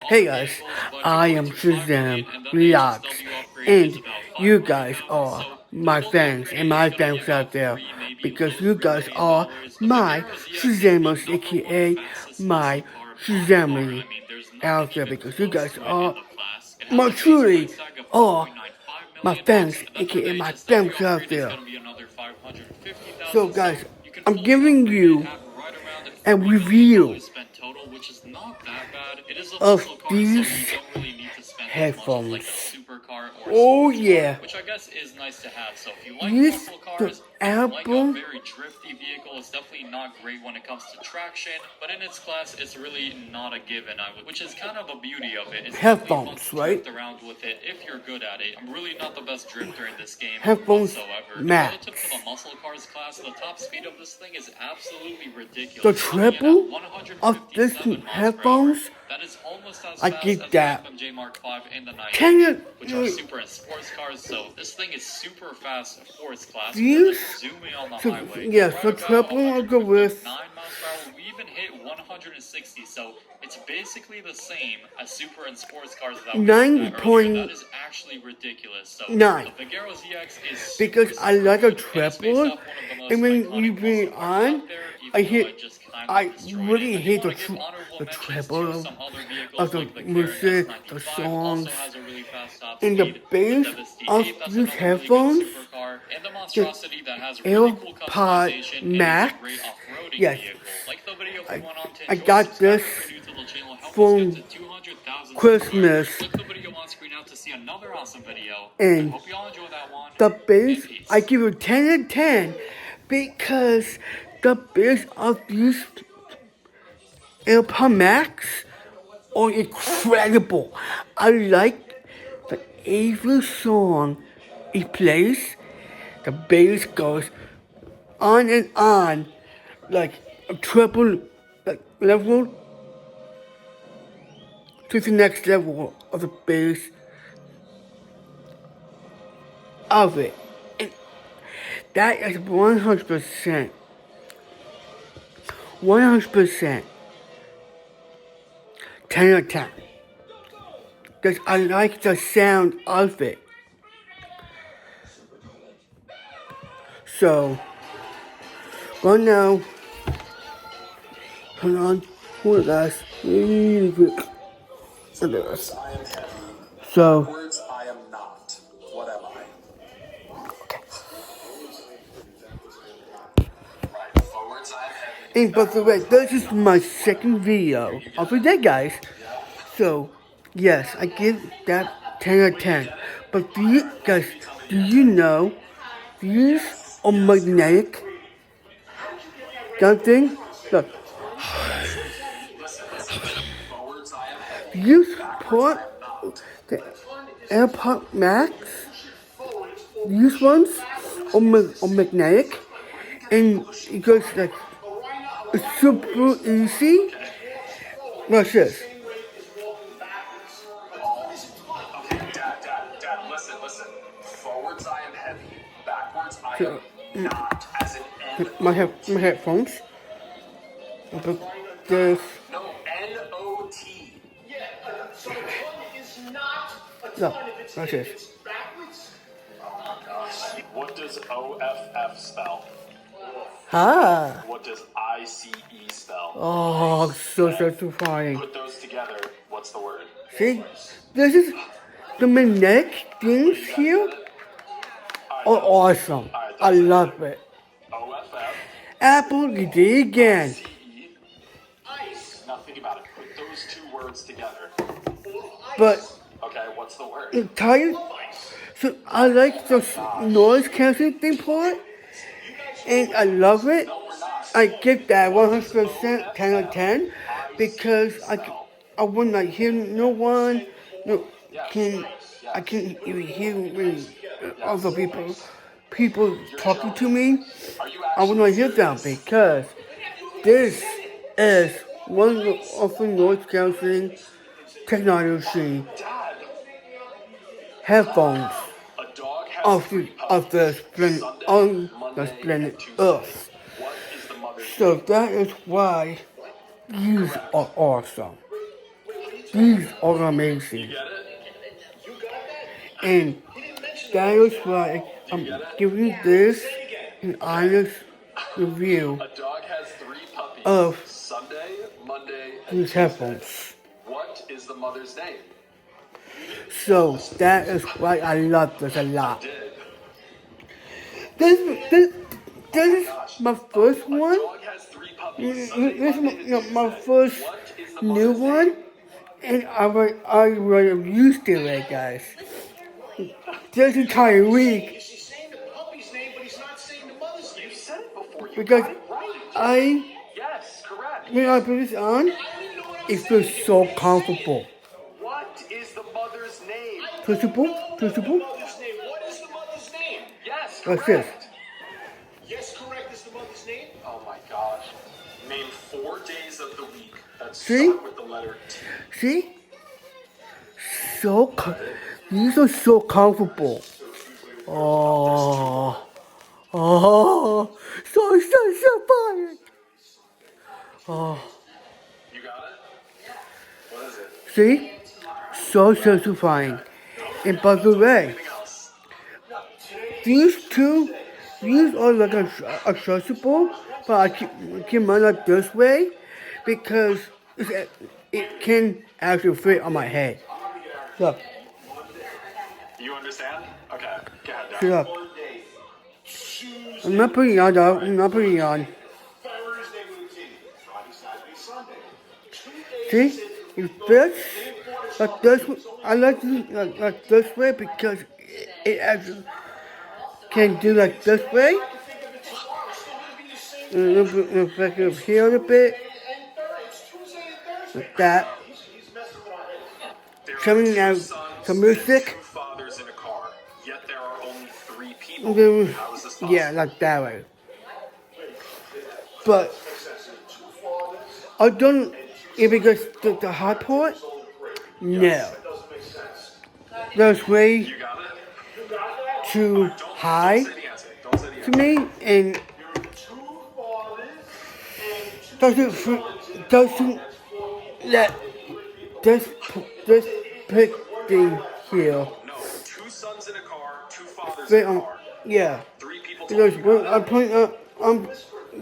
Hey guys, I am Shazam Vlogs, and you guys are my fans and my fans out there because you guys are my Shazamers, aka my Shazamers out there because you guys are my truly are my fans, aka my fans out there. So guys, I'm giving you a review of these headphones. Oh yeah. Which I guess is nice to have. So if you like muscle cars, like a very drifty vehicle, it's definitely not great when it comes to traction. But in its class, it's really not a given. Which is kind of the beauty of it. It's headphones, right? Drift around with it if you're good at it. I'm really not the best drifter in this game headphones whatsoever. Max. Relative to the muscle cars class, the top speed of this thing is absolutely ridiculous. The triple of this headphones. That is almost as I get that. FMJ Mark V in the 90s, which are super in sports cars. So this thing is super fast for its class. These, zooming on the highway. Yeah, so triple I'll go with 9 miles per hour. We even hit 160. So it's basically the same as super and sports cars that we 9.9. That is actually ridiculous. So 9. The Vigero ZX is because I like a triple, and when you bring it on, I really hate the treble of the music, the songs, and the bass of these headphones. The AirPod Max. Yes, I got this from Christmas, and the bass I give it 10 out of 10 because the bass of these AirPod Max are incredible. I like the every song it plays, the bass goes on and on like a triple level to the next level of the bass of it. And that is 100%. 100%. 10 out of 10. Because I like the sound of it. So, right now, turn on, hold it guys, really quick. Look at this. So, I am not. What am I? Okay. And by the way, this is my second video of the day, guys. So, yes, I give that 10 out of 10. But do you know these are magnetic? That thing? Look. You put the AirPod Max, these ones are magnetic, and it goes like, it's super easy. Watch this. Dad, listen. Forwards I am heavy, backwards I am not, as in N. My headphones. But there's no N-O-T. Yeah, so the toilet is not a toilet. No, watch this. Oh my gosh. What does O-F-F spell? Ah. What does I-C-E spell? Oh, so satisfying. Put those together, what's the word? See, this is the magnetic things here are awesome. I love it. O-F-F. Apple, you did it again. Now think about it. Put those two words together. But okay, what's the word? I'm tired. So I like the noise canceling thing part, and I love it. I give that 100% 10 out of 10 because I would not hear no one. I can even hear really other people talking to me. I would not hear them because this is one of the noise canceling technology headphones of the planet Earth. So that is why these are awesome. These are amazing. And that is why I'm giving this an honest review A dog has 3 puppies. of Sunday, Monday, and these Tuesday. headphones. What is the mother's name? So that is why I love this a lot. Did. This is my first one. Dog has 3 puppies. Sunday, This Monday, is and my Tuesday. first What is the new mother's one, name? and I was used to it, guys. This entire week, He's saying the puppy's name, but he's not saying the mother's name. You said it before. You because got it right. I Yes, correct. when I put this on, it feels so comfortable. What is the mother's name? Comfortable, comfortable. Mother's name. What is the mother's name? Yes, What's correct. this? Yes, correct is the mother's name. Oh my gosh. Name 4 days of the week that See? start with the letter T. See? These are so comfortable. Oh, so fun. Oh, You got it? What is it? see? So satisfying. And by the way, Anything else? these are like accessible, but I keep mine like this way because it can actually fit on my head. Look, You understand? Okay, go ahead, see, Dad. look. I'm not putting it on, though. I'm not putting it on. Thursday routine. Friday, Saturday, Sunday. See? It fits like this. I like it like this way because it actually can do like this way. A little bit effective here a little bit. Like that. There are Coming 2 out sons some and music. 2 fathers in a car, yet there are only 3 people. And then, How is this possible? yeah, like that way. But I don't, because the hot part, no. There's way You got it? too high Don't say the answer. Don't say the to answer. me and doesn't let this big thing here No, 2 sons in a car, 2 fathers fit in a on, car. yeah. 3 people Because talking. when I put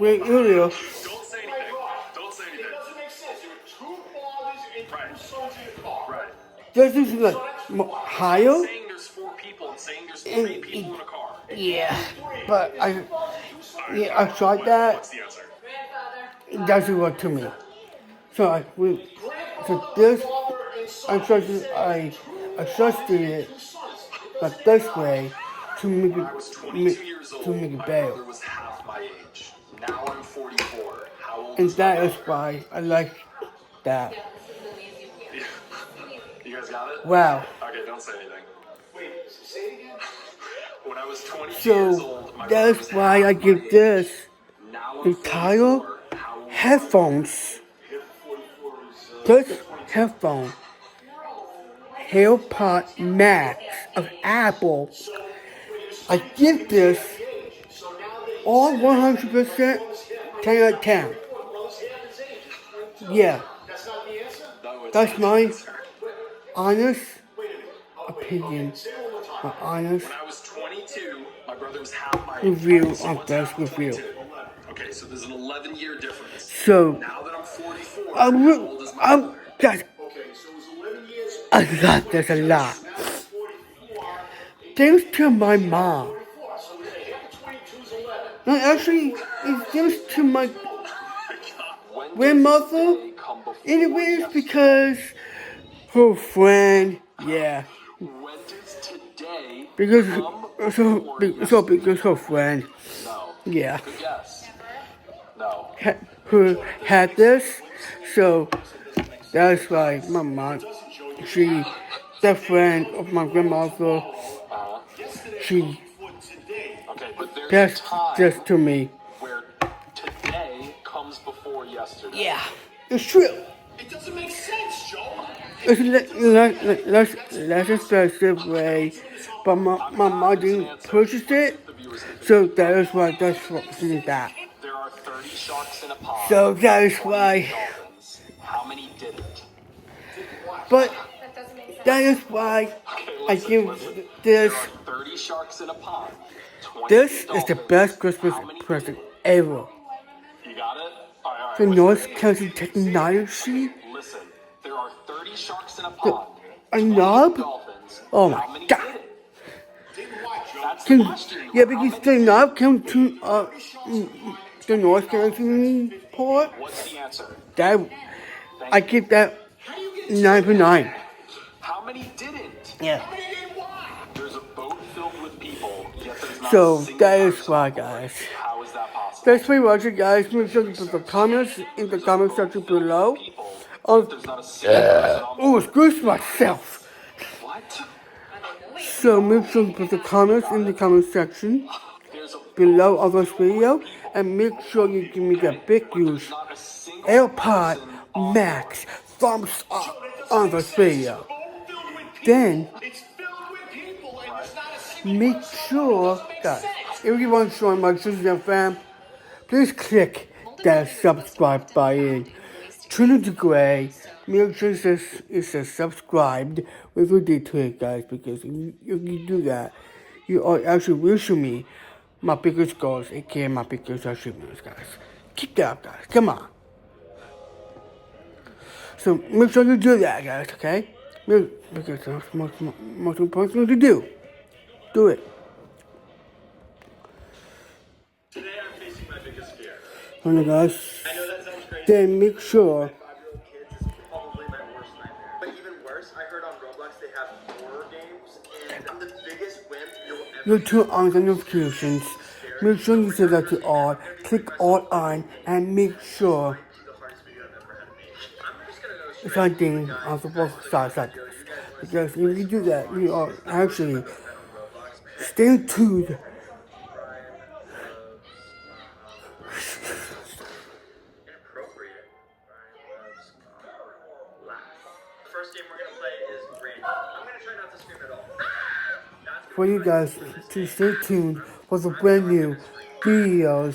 way earlier, Don't say anything. Don't say It anything. doesn't make sense. There are 2 fathers and 2 Right. sons in the car. Right. this is like higher. Saying there's 4 people and saying there's 3 people in a car. Yeah, but I tried that. What's the answer? It doesn't work to me. So this, I adjusted it like this way to make I was it 22 years old. to make it My better. brother was half my age. Now I'm 44. How old And is my that is brother? why I like that. You guys got it? Wow. Okay, don't say anything. Wait, say it again. When I was 22 years So old, my brother was that's why half I my give age. this Now I'm entire 44. How old is my headphones. This headphone, HealthPod Max of Apple. I give this all 100% 10 out of 10. Yeah, That's not the answer? No, it's that's not my the answer. honest opinion, my honest When I was 22, my brother was half my age. review So on what's this half of review. 22? Okay, so there's an 11-year difference. So Now that I'm 44, I'm, how old is my brother? guys, Okay, so it was 11 years. I love this a lot. Now it's 44. Thanks to my mom. 44. So we say half of 22 is 11. No, actually, it's thanks to my When does grandmother. today come before Anyways, yesterday? because her friend, yeah, When does today because come before because her friend, No. yeah, Good guess. No. who had this, so that's why my mom, the friend of my grandmother, she Okay, but there's a passed time this to me. where today comes before yesterday. Yeah, it's true. It doesn't make sense, Joe. It's less expensive way, but my mom didn't purchase it, so that is why that's what she did that. There are 30 sharks in a pond. So that is 20 why dolphins. How many didn't? But That doesn't make sense. that is why I give There this. are 30 sharks in a pond. 20 This is the dolphins. best Christmas How many present did it? ever. You got it? All right, The listen. North County technology. Listen, there are 30 sharks in a pond. A 20 knob? dolphins. Oh How my many God. did it? Didn't what, Joe? That's the Can, question. yeah, How because many the did it? knob come to the North County port. What's the answer? That I give that How do you get 9 for 9. How many didn't? Yeah. How many didn't what? There's a boat filled with people, yet there's not So a single that is person why, on board. guys. How is that possible? Thanks for watching, guys. Make sure you put the comments in the comment section below. Oh, There's not a single person on oh, board. excuse myself. What? So make sure you put the comments in the comment section There's a below of this video, and make sure you give me the big huge not a single AirPod person on Max thumbs up on this video. Boat filled with people. Then It's filled with people, and there's not a single make person on it. sure, Doesn't make guys, sense. if you want to join my Susan fam, please click that subscribe button. Turn it to gray. Make sure it says subscribed with a D to it, guys, because if you do that, you are actually wishing me my biggest goals, aka my biggest achievements, guys. Keep that up, guys. Come on. So make sure you do that, guys, okay? Because that's the most important thing to do. Do it. Today I'm facing my biggest fear. Alright, guys. I know that sounds crazy. Then make sure 5-year-old kids is probably my worst nightmare. But even worse, I heard on Roblox they have horror games, and I'm the biggest wimp you'll ever you turn on the notifications. Make sure you set that to all. Click all on and make sure see the hardest video I've ever had to make. I'm just gonna go it's straight something on the both sides like this. Because if you do that, you are actually stay tuned. inappropriate. The first game we're gonna play is Randy. I'm gonna try not to scream at all. That's For you guys to stay tuned for the brand new videos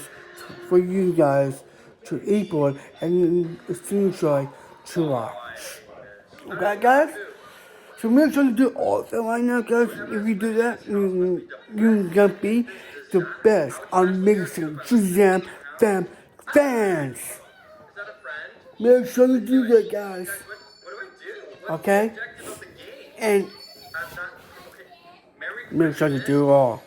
for you guys to able and enjoy to watch. Okay, guys? So make sure you do all that right now, guys. If you do that, you're gonna be the best amazing Shazam fans. is that a friend? Make sure you do that, guys. What do I do? What's Okay? the objective of the game? And I'm not okay. Merry make sure you do all.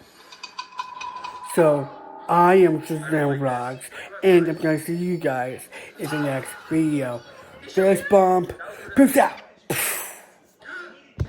So, I am Shazam Vlogs, and I'm gonna see you guys in the next video. Fist bump. Peace out.